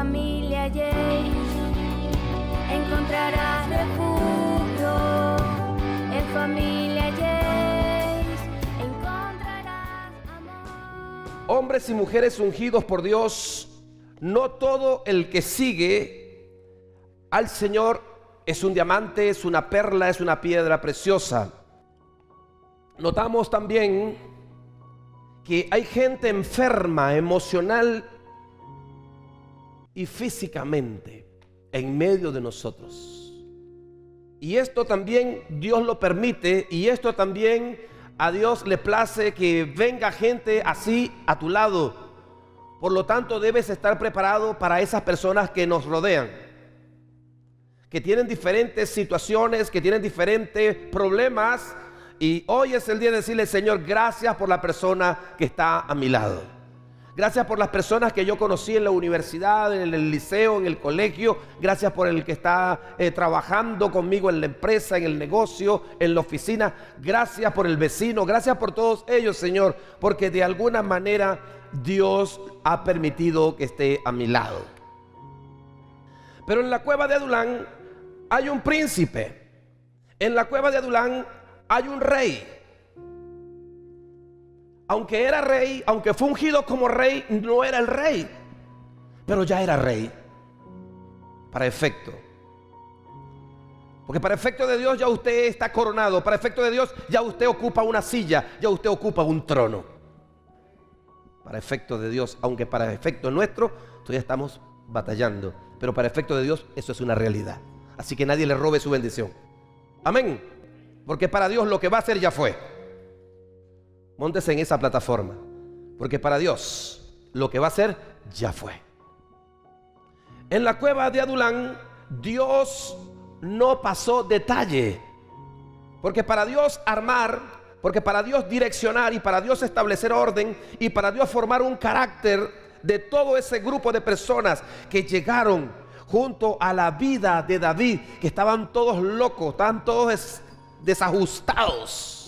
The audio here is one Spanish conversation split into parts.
familia Yates encontrarás refugio. En familia Yates encontrarás amor. Hombres y mujeres ungidos por Dios, no todo el que sigue al Señor es un diamante, es una perla, es una piedra preciosa. Notamos también que hay gente enferma emocional y físicamente en medio de nosotros. Y esto también Dios lo permite, y esto también a Dios le place que venga gente así a tu lado. Por lo tanto, debes estar preparado para esas personas que nos rodean, que tienen diferentes situaciones, que tienen diferentes problemas. Y hoy es el día de decirle: Señor, gracias por la persona que está a mi lado. Gracias por las personas que yo conocí en la universidad, en el liceo, en el colegio. Gracias por el que está trabajando conmigo en la empresa, en el negocio, en la oficina. Gracias por el vecino. Gracias por todos ellos, Señor, porque de alguna manera Dios ha permitido que esté a mi lado. Pero en la cueva de Adulán hay un príncipe. En la cueva de Adulán hay un rey. Aunque era rey, aunque fue ungido como rey, no era el rey, pero ya era rey para efecto. Porque para efecto de Dios ya usted está coronado. Para efecto de Dios ya usted ocupa una silla, ya usted ocupa un trono. Para efecto de Dios, aunque para efecto nuestro todavía estamos batallando, pero para efecto de Dios eso es una realidad. Así que nadie le robe su bendición. Amén. Porque para Dios lo que va a hacer ya fue. Móntese en esa plataforma, porque para Dios lo que va a hacer ya fue. En la cueva de Adulán Dios no pasó detalle, porque para Dios armar, porque para Dios direccionar y para Dios establecer orden y para Dios formar un carácter de todo ese grupo de personas que llegaron junto a la vida de David, que estaban todos locos, estaban todos desajustados.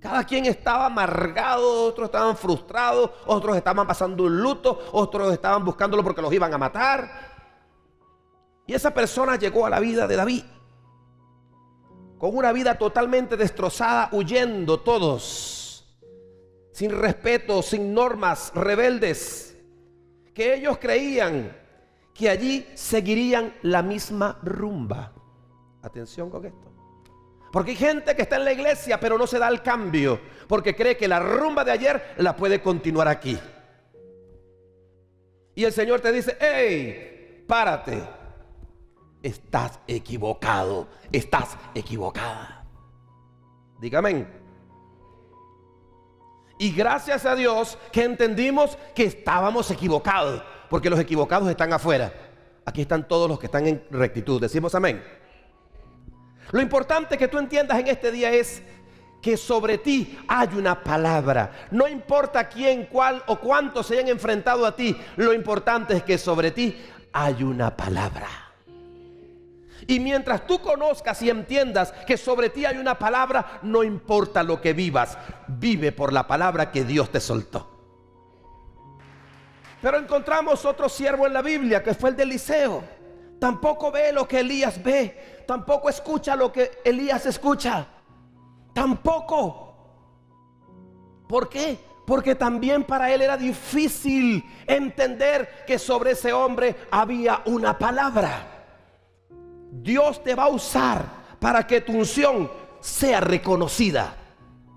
Cada quien estaba amargado, otros estaban frustrados, otros estaban pasando un luto, otros estaban buscándolo porque los iban a matar. Y esa persona llegó a la vida de David con una vida totalmente destrozada, huyendo todos, sin respeto, sin normas, rebeldes, que ellos creían que allí seguirían la misma rumba. Atención con esto. Porque hay gente que está en la iglesia pero no se da el cambio, porque cree que la rumba de ayer la puede continuar aquí. Y el Señor te dice: hey, párate, estás equivocado, estás equivocada. Dígame. Y gracias a Dios que entendimos que estábamos equivocados, porque los equivocados están afuera. Aquí están todos los que están en rectitud. Decimos amén. Lo importante que tú entiendas en este día es que sobre ti hay una palabra. No importa quién, cuál o cuántos se hayan enfrentado a ti, lo importante es que sobre ti hay una palabra. Y mientras tú conozcas y entiendas que sobre ti hay una palabra, no importa lo que vivas, vive por la palabra que Dios te soltó. Pero encontramos otro siervo en la Biblia que fue el de Eliseo. Tampoco ve lo que Elías ve, tampoco escucha lo que Elías escucha, tampoco. ¿Por qué? Porque también para él era difícil entender que sobre ese hombre había una palabra. Dios te va a usar para que tu unción sea reconocida.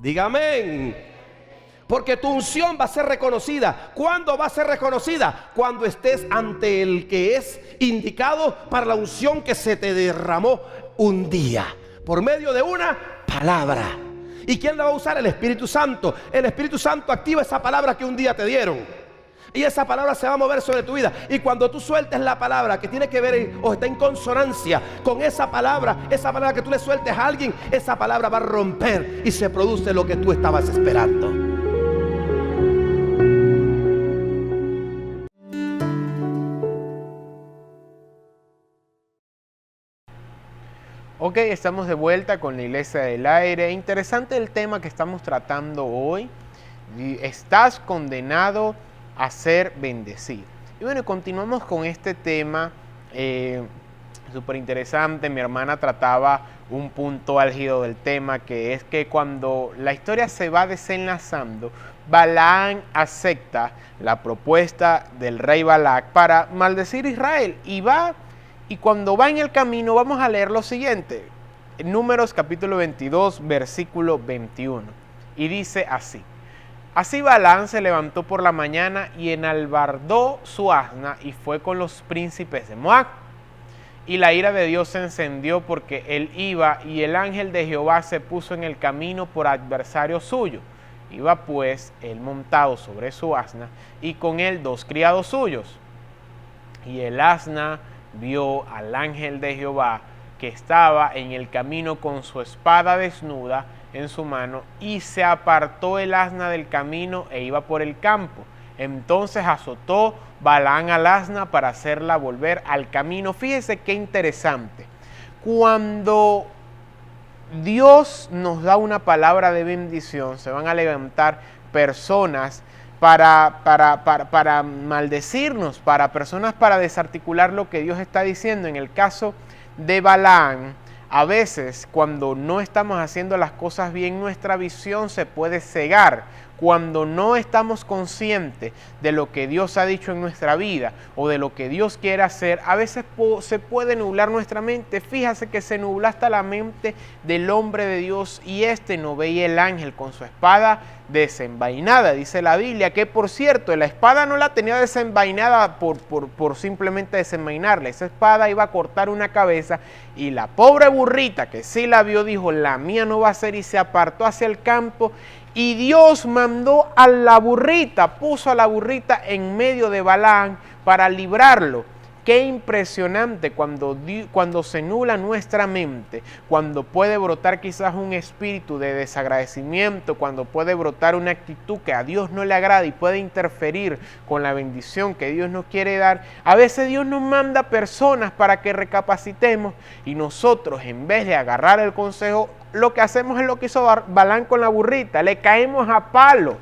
Dígame. Porque tu unción va a ser reconocida. ¿Cuándo va a ser reconocida? Cuando estés ante el que es indicado para la unción que se te derramó un día, por medio de una palabra. ¿Y quién la va a usar? El Espíritu Santo. El Espíritu Santo activa esa palabra que un día te dieron. Y esa palabra se va a mover sobre tu vida. Y cuando tú sueltes la palabra que tiene que ver o está en consonancia con esa palabra que tú le sueltes a alguien, esa palabra va a romper y se produce lo que tú estabas esperando. Ok, estamos de vuelta con la Iglesia del Aire. Interesante el tema que estamos tratando hoy. Estás condenado a ser bendecido. Y bueno, continuamos con este tema súper interesante. Mi hermana trataba un punto álgido del tema, que es que cuando la historia se va desenlazando, Balaam acepta la propuesta del rey Balac para maldecir a Israel y cuando va en el camino, vamos a leer lo siguiente, en Números capítulo 22, versículo 21, y dice así: así Balaam se levantó por la mañana y enalbardó su asna y fue con los príncipes de Moab. Y la ira de Dios se encendió porque él iba, y el ángel de Jehová se puso en el camino por adversario suyo. Iba pues él montado sobre su asna, y con él 2 criados suyos. Y el asna vio al ángel de Jehová, que estaba en el camino con su espada desnuda en su mano, y se apartó el asna del camino e iba por el campo. Entonces azotó Balaam al asna para hacerla volver al camino. Fíjese qué interesante. Cuando Dios nos da una palabra de bendición, se van a levantar personas para maldecirnos, personas para desarticular lo que Dios está diciendo. En el caso de Balaam, a veces cuando no estamos haciendo las cosas bien, nuestra visión se puede cegar. Cuando no estamos conscientes de lo que Dios ha dicho en nuestra vida o de lo que Dios quiere hacer, a veces se puede nublar nuestra mente. Fíjate que se nubló hasta la mente del hombre de Dios, y no veía el ángel con su espada desenvainada. Dice la Biblia que, por cierto, la espada no la tenía desenvainada por simplemente desenvainarla. Esa espada iba a cortar una cabeza, y la pobre burrita, que sí la vio, dijo: la mía no va a ser, y se apartó hacia el campo. Y Dios mandó a la burrita, puso a la burrita en medio de Balaam para librarlo. Qué impresionante cuando se nubla nuestra mente, cuando puede brotar quizás un espíritu de desagradecimiento, cuando puede brotar una actitud que a Dios no le agrada y puede interferir con la bendición que Dios nos quiere dar. A veces Dios nos manda personas para que recapacitemos, y nosotros, en vez de agarrar el consejo, lo que hacemos es lo que hizo Balaam con la burrita: le caemos a palo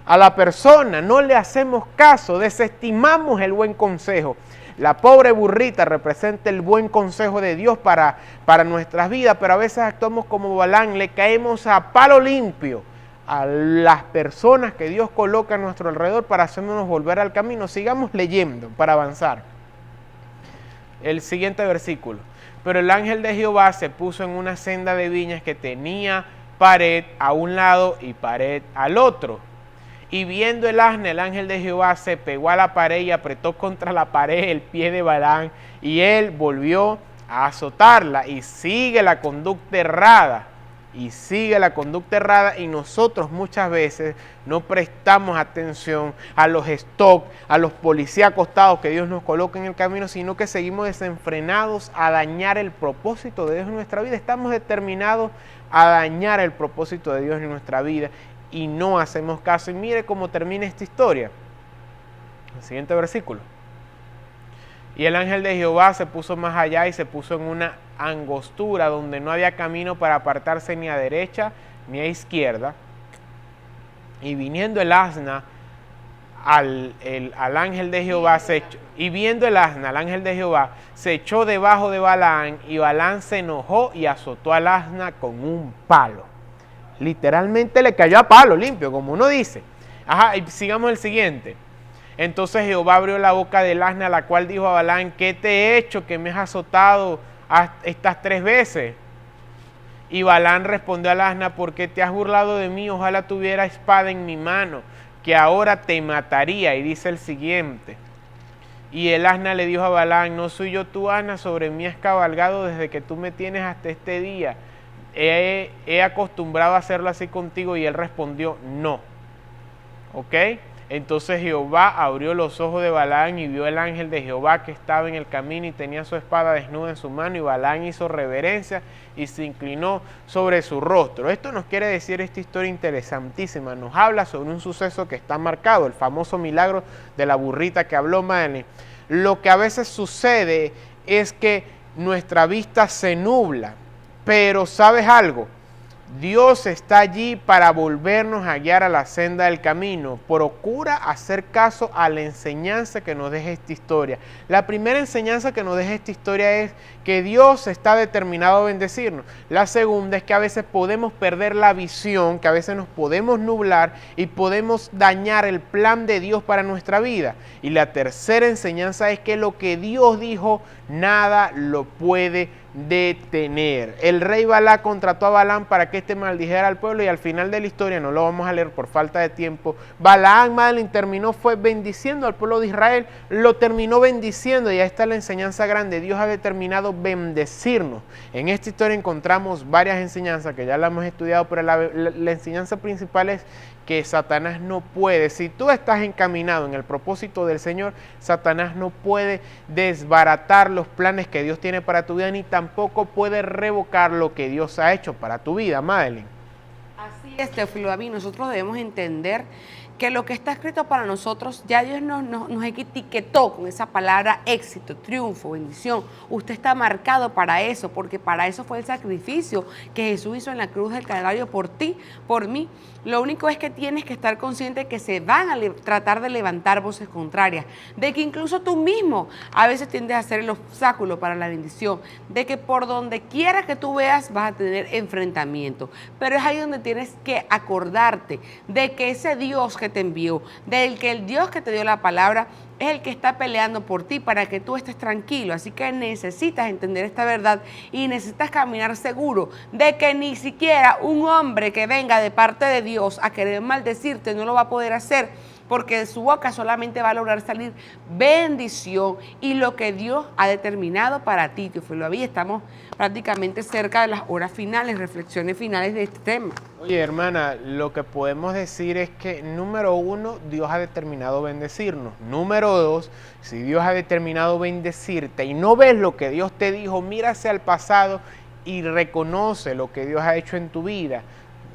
a la persona, no le hacemos caso, desestimamos el buen consejo. La pobre burrita representa el buen consejo de Dios para nuestras vidas, pero a veces actuamos como Balaam, le caemos a palo limpio a las personas que Dios coloca a nuestro alrededor para hacernos volver al camino. Sigamos leyendo para avanzar. El siguiente versículo: pero el ángel de Jehová se puso en una senda de viñas que tenía pared a un lado y pared al otro. Y viendo el asna, el ángel de Jehová se pegó a la pared y apretó contra la pared el pie de Balaam, y él volvió a azotarla. Y sigue la conducta errada. Y nosotros muchas veces no prestamos atención a los stock, a los policías acostados que Dios nos coloca en el camino, sino que seguimos desenfrenados a dañar el propósito de Dios en nuestra vida. Estamos determinados a dañar el propósito de Dios en nuestra vida y no hacemos caso. Y mire cómo termina esta historia. El siguiente versículo: y el ángel de Jehová se puso más allá y se puso en una angostura donde no había camino para apartarse ni a derecha ni a izquierda. Y viniendo el asna al ángel de Jehová se echó debajo de Balaam, y Balaam se enojó y azotó al asna con un palo. Literalmente le cayó a palo limpio, como uno dice. Y sigamos el siguiente. Entonces Jehová abrió la boca del asna, la cual dijo a Balaam: ¿qué te he hecho que me has azotado estas 3 veces? Y Balaam respondió al asna: ¿por qué te has burlado de mí? Ojalá tuviera espada en mi mano, que ahora te mataría. Y dice el siguiente: y el asna le dijo a Balaam: ¿no soy yo tu asna? Sobre mí has cabalgado desde que tú me tienes hasta este día. He acostumbrado a hacerlo así contigo. Y él respondió: no. ¿Ok? Entonces Jehová abrió los ojos de Balaam y vio el ángel de Jehová que estaba en el camino y tenía su espada desnuda en su mano, y Balaam hizo reverencia y se inclinó sobre su rostro. Esto nos quiere decir esta historia interesantísima. Nos habla sobre un suceso que está marcado, el famoso milagro de la burrita que habló Manny. Lo que a veces sucede es que nuestra vista se nubla, pero ¿sabes algo? Dios está allí para volvernos a guiar a la senda del camino. Procura hacer caso a la enseñanza que nos deja esta historia. La primera enseñanza que nos deja esta historia es que Dios está determinado a bendecirnos. La segunda es que a veces podemos perder la visión, que a veces nos podemos nublar y podemos dañar el plan de Dios para nuestra vida. Y la tercera enseñanza es que lo que Dios dijo, nada lo puede detener. El rey Balac contrató a Balaam para que éste maldijera al pueblo y al final de la historia, no lo vamos a leer por falta de tiempo, Balaam terminó fue bendiciendo al pueblo de Israel, lo terminó bendiciendo y ahí está la enseñanza grande. Dios ha determinado bendecirnos. En esta historia encontramos varias enseñanzas que ya la hemos estudiado, pero la enseñanza principal es que Satanás no puede, si tú estás encaminado en el propósito del Señor, Satanás no puede desbaratar los planes que Dios tiene para tu vida, ni tampoco puede revocar lo que Dios ha hecho para tu vida, Madeline. Así es, Teófilo David, nosotros debemos entender que lo que está escrito para nosotros, ya Dios nos etiquetó con esa palabra éxito, triunfo, bendición. Usted está marcado para eso, porque para eso fue el sacrificio que Jesús hizo en la cruz del Calvario por ti, por mí. Lo único es que tienes que estar consciente que se van a tratar de levantar voces contrarias, de que incluso tú mismo a veces tiendes a ser el obstáculo para la bendición, de que por donde quiera que tú veas vas a tener enfrentamiento. Pero es ahí donde tienes que acordarte de que ese Dios que te envió, del que el Dios que te dio la palabra es el que está peleando por ti para que tú estés tranquilo. Así que necesitas entender esta verdad y necesitas caminar seguro de que ni siquiera un hombre que venga de parte de Dios a querer maldecirte no lo va a poder hacer, porque de su boca solamente va a lograr salir bendición y lo que Dios ha determinado para ti, Teófilo David. Estamos prácticamente cerca de las horas finales, reflexiones finales de este tema. Oye, hermana, lo que podemos decir es que, número uno, Dios ha determinado bendecirnos. Número dos, si Dios ha determinado bendecirte y no ves lo que Dios te dijo, mira hacia el pasado y reconoce lo que Dios ha hecho en tu vida.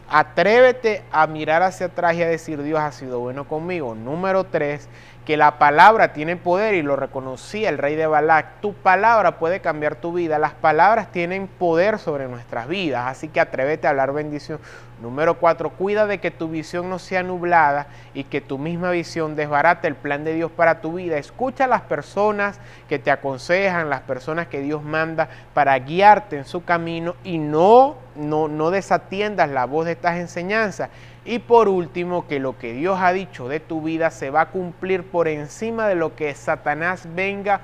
Atrévete a mirar hacia atrás y a decir, Dios ha sido bueno conmigo. Número 3, que la palabra tiene poder y lo reconocía el rey de Balac. Tu palabra puede cambiar tu vida. Las palabras tienen poder sobre nuestras vidas, así que atrévete a hablar bendición. Número 4, cuida de que tu visión no sea nublada y que tu misma visión desbarate el plan de Dios para tu vida. Escucha a las personas que te aconsejan, las personas que Dios manda para guiarte en su camino y no desatiendas la voz de estas enseñanzas. Y por último, que lo que Dios ha dicho de tu vida se va a cumplir por encima de lo que Satanás venga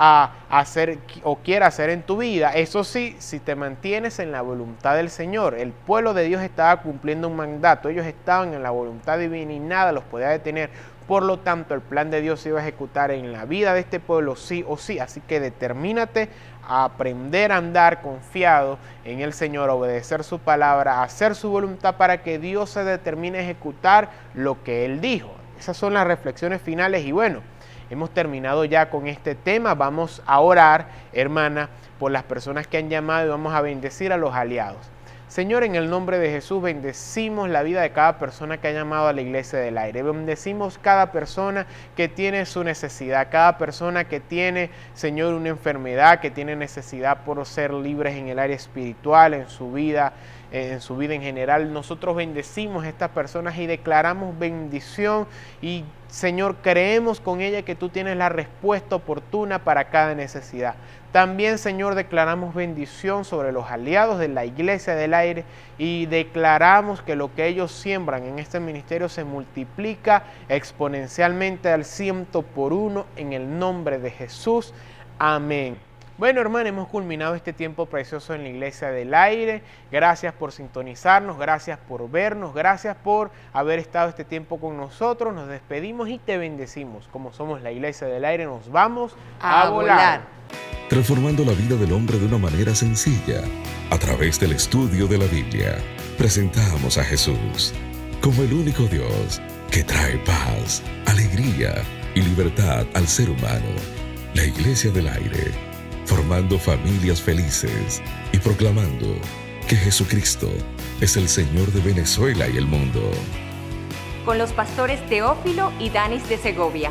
a hacer o quiera hacer en tu vida. Eso sí, si te mantienes en la voluntad del Señor. El pueblo de Dios estaba cumpliendo un mandato, ellos estaban en la voluntad divina y nada los podía detener. Por lo tanto, el plan de Dios se iba a ejecutar en la vida de este pueblo sí o sí. Así que determínate a aprender a andar confiado en el Señor, a obedecer su palabra, a hacer su voluntad para que Dios se determine a ejecutar lo que Él dijo. Esas son las reflexiones finales y bueno, hemos terminado ya con este tema. Vamos a orar, hermana, por las personas que han llamado y vamos a bendecir a los aliados. Señor, en el nombre de Jesús, bendecimos la vida de cada persona que ha llamado a la Iglesia del Aire. Bendecimos cada persona que tiene su necesidad, cada persona que tiene, Señor, una enfermedad, que tiene necesidad por ser libres en el área espiritual, en su vida en general. Nosotros bendecimos a estas personas y declaramos bendición y, Señor, creemos con ella que tú tienes la respuesta oportuna para cada necesidad. También, Señor, declaramos bendición sobre los aliados de la Iglesia del Aire y declaramos que lo que ellos siembran en este ministerio se multiplica exponencialmente al 100 por 1 en el nombre de Jesús. Amén. Bueno, hermano, hemos culminado este tiempo precioso en la Iglesia del Aire. Gracias por sintonizarnos, gracias por vernos, gracias por haber estado este tiempo con nosotros. Nos despedimos y te bendecimos. Como somos la Iglesia del Aire, nos vamos a volar. Transformando la vida del hombre de una manera sencilla, a través del estudio de la Biblia, presentamos a Jesús como el único Dios que trae paz, alegría y libertad al ser humano. La Iglesia del Aire, formando familias felices y proclamando que Jesucristo es el Señor de Venezuela y el mundo. Con los pastores Teófilo y Danis de Segovia.